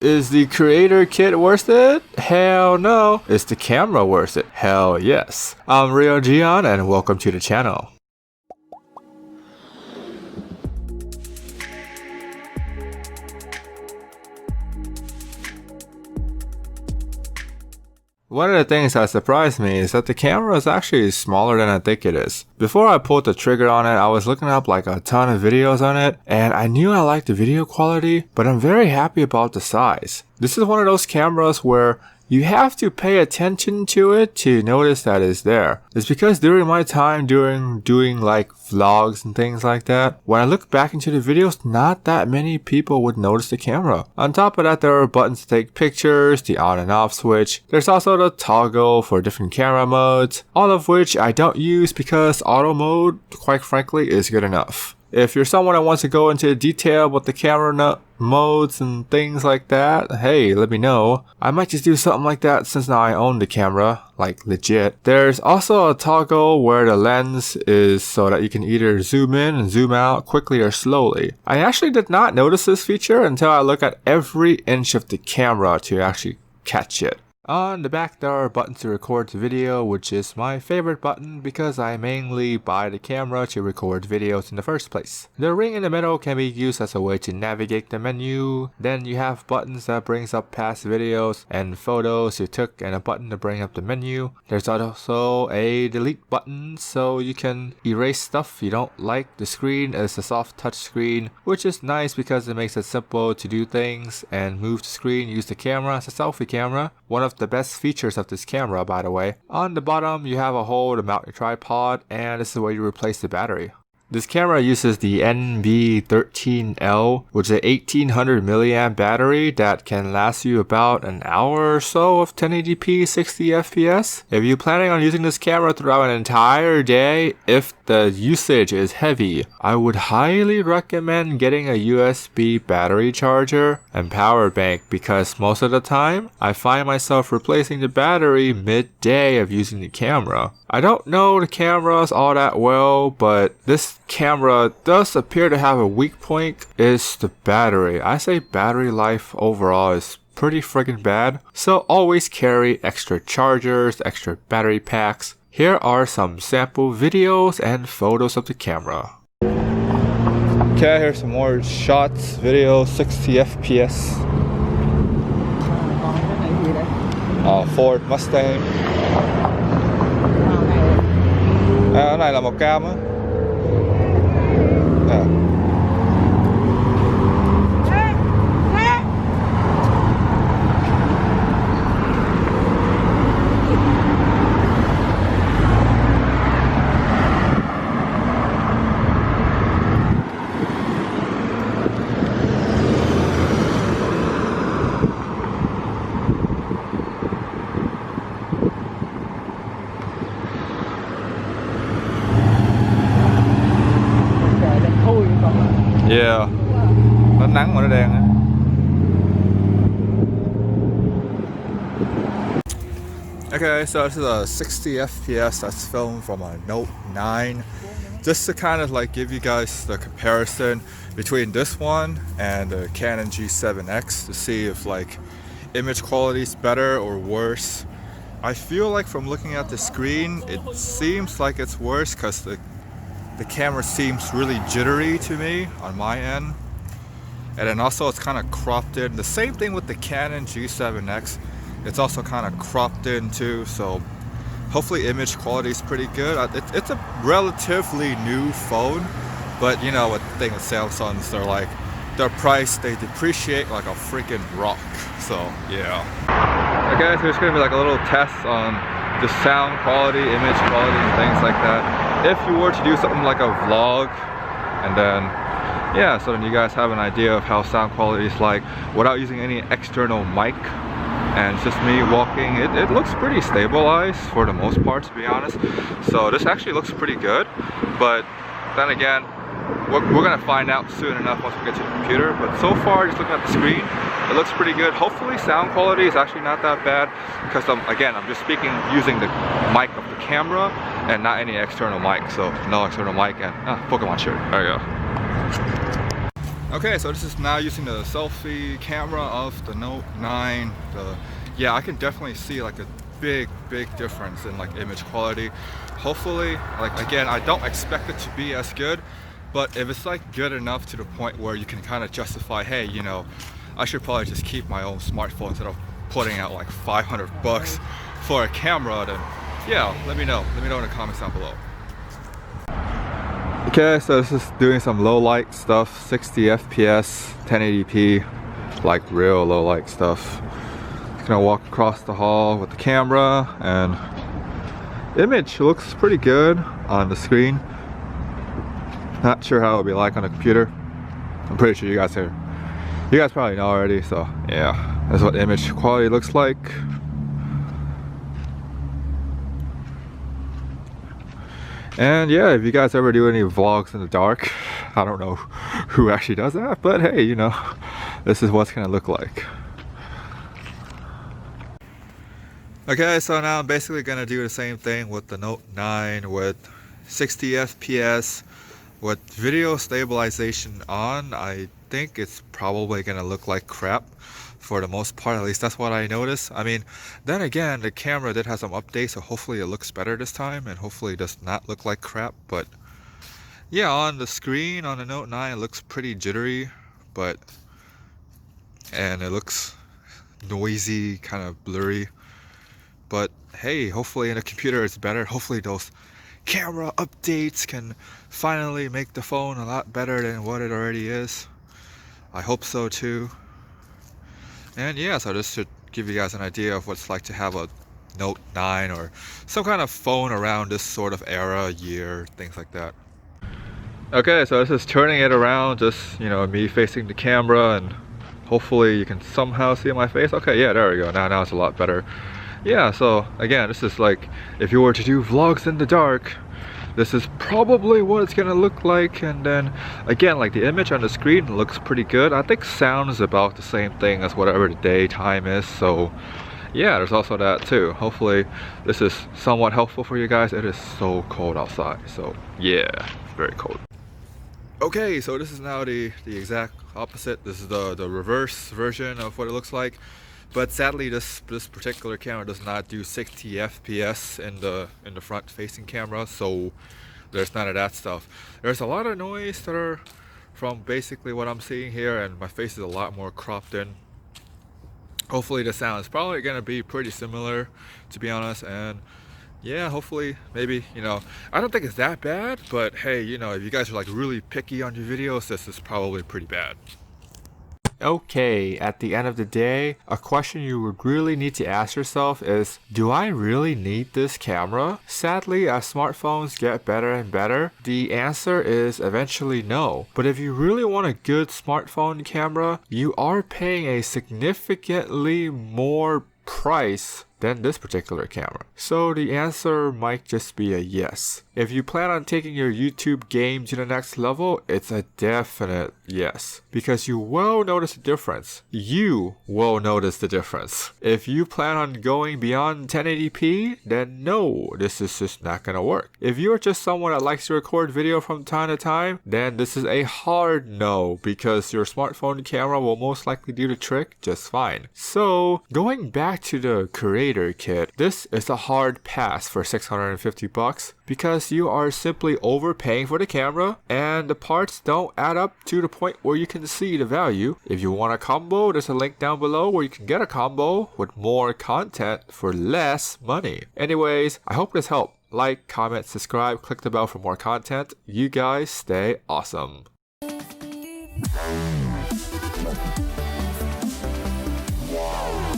Is the creator kit worth it? Hell no. Is the camera worth it? Hell yes. I'm Rio Gion and welcome to the channel. One of the things that surprised me is that the camera is actually smaller than I think it is. Before I pulled the trigger on it, I was looking up like a ton of videos on it, and I knew I liked the video quality, but I'm very happy about the size. This is one of those cameras where you have to pay attention to it to notice that it's there. It's because during my time doing like vlogs and things like that, when I look back into the videos, not that many people would notice the camera. On top of that, there are buttons to take pictures, the on and off switch. There's also the toggle for different camera modes, all of which I don't use because auto mode, quite frankly, is good enough. If you're someone that wants to go into detail about the camera modes and things like that, hey, let me know. I might just do something like that since now I own the camera, like legit. There's also a toggle where the lens is so that you can either zoom in and zoom out quickly or slowly. I actually did not notice this feature until I look at every inch of the camera to actually catch it. On the back there are buttons to record the video, which is my favorite button because I mainly buy the camera to record videos in the first place. The ring in the middle can be used as a way to navigate the menu. Then you have buttons that brings up past videos and photos you took and a button to bring up the menu. There's also a delete button so you can erase stuff you don't like. The screen is a soft touch screen, which is nice because it makes it simple to do things and move the screen, use the camera as a selfie camera. One of the best features of this camera, by the way. On the bottom, you have a hole to mount your tripod, and this is where you replace the battery. This camera uses the NB13L, which is an 1800 milliamp battery that can last you about an hour or so of 1080p 60 FPS. If you're planning on using this camera throughout an entire day, if the usage is heavy, I would highly recommend getting a USB battery charger and power bank because most of the time, I find myself replacing the battery midday of using the camera. I don't know the cameras all that well, but this camera does appear to have a weak point is the battery. I say battery life overall is pretty friggin' bad, so always carry extra chargers, extra battery packs. Here are some sample videos and photos of the camera. Okay, here's some more shots, videos, 60 FPS. Ford Mustang. Cái này là màu cam á. Yeah, nó nắng mà nó đen á. Okay, so this is a 60 FPS that's filmed from a Note 9. Just to kind of like give you guys the comparison between this one and the Canon G7X to see if like image quality is better or worse. I feel like from looking at the screen, it seems like it's worse because the camera seems really jittery to me on my end, and then also it's kind of cropped in. The same thing with the Canon G7X, it's also kind of cropped in too, so hopefully image quality is pretty good. It's a relatively new phone, but you know what the thing with Samsungs, they're like, their price, they depreciate like a freaking rock, so yeah. Okay, so it's gonna be like a little test on the sound quality, image quality, and things like that. If you were to do something like a vlog, and then yeah, so then you guys have an idea of how sound quality is like without using any external mic, and it's just me walking. It looks pretty stabilized for the most part, to be honest. So this actually looks pretty good, but then again, we're gonna find out soon enough once we get to the computer. But so far, just looking at the screen, it looks pretty good. Hopefully sound quality is actually not that bad because again, I'm just speaking using the mic of the camera and not any external mic. So no external mic and Pokemon shirt. There you go. Okay, so this is now using the selfie camera of the Note 9. Yeah, I can definitely see like a big difference in like image quality. Hopefully, like again, I don't expect it to be as good, but if it's like good enough to the point where you can kind of justify, hey, you know, I should probably just keep my own smartphone instead of putting out like 500 bucks for a camera, then yeah, let me know in the comments down below. Okay, so this is doing some low light stuff, 60 FPS, 1080p, like real low light stuff. Just gonna walk across the hall with the camera, and image looks pretty good on the screen. Not sure how it'll be like on a computer. I'm pretty sure you guys probably know already, so yeah, that's what image quality looks like. And yeah, if you guys ever do any vlogs in the dark, I don't know who actually does that, but hey, you know, this is what's gonna look like. Okay, so now I'm basically gonna do the same thing with the Note 9 with 60 FPS with video stabilization on. I think it's probably gonna look like crap for the most part, at least that's what I noticed. I mean, then again, the camera did have some updates, so hopefully it looks better this time, and hopefully it does not look like crap. But yeah, on the screen on the Note 9 it looks pretty jittery, and it looks noisy, kind of blurry. But hey, hopefully in a computer it's better. Hopefully those camera updates can finally make the phone a lot better than what it already is. I hope so too. And yeah, so this should give you guys an idea of what it's like to have a Note 9 or some kind of phone around this sort of era, year, things like that. Okay, so this is turning it around, just, you know, me facing the camera, and hopefully you can somehow see my face. Okay, yeah, there we go. Now it's a lot better. Yeah, so again, this is like if you were to do vlogs in the dark, this is probably what it's gonna look like. And then again, like the image on the screen looks pretty good. I think sound is about the same thing as whatever the daytime is, so yeah, there's also that too. Hopefully this is somewhat helpful for you guys. It is so cold outside, so yeah, very cold. Okay, so this is now the exact opposite. This is the reverse version of what it looks like. But sadly, this particular camera does not do 60 FPS in the front facing camera, so there's none of that stuff. There's a lot of noise that are from basically what I'm seeing here, and my face is a lot more cropped in. Hopefully the sound is probably gonna be pretty similar, to be honest, and yeah, hopefully, maybe, you know, I don't think it's that bad, but hey, you know, if you guys are like really picky on your videos, this is probably pretty bad. Okay, at the end of the day, a question you would really need to ask yourself is, do I really need this camera? Sadly, as smartphones get better and better, the answer is eventually no. But if you really want a good smartphone camera, you are paying a significantly more price than this particular camera. So the answer might just be a yes. If you plan on taking your YouTube game to the next level, it's a definite yes. Because you will notice a difference. You will notice the difference. If you plan on going beyond 1080p, then no, this is just not gonna work. If you're just someone that likes to record video from time to time, then this is a hard no, because your smartphone camera will most likely do the trick just fine. So going back to the creator kit, this is a hard pass for 650 bucks because you are simply overpaying for the camera and the parts don't add up to the point where you can see the value. If you want a combo, there's a link down below where you can get a combo with more content for less money. Anyways, I hope this helped. Like, comment, subscribe, click the bell for more content. You guys stay awesome. Wow.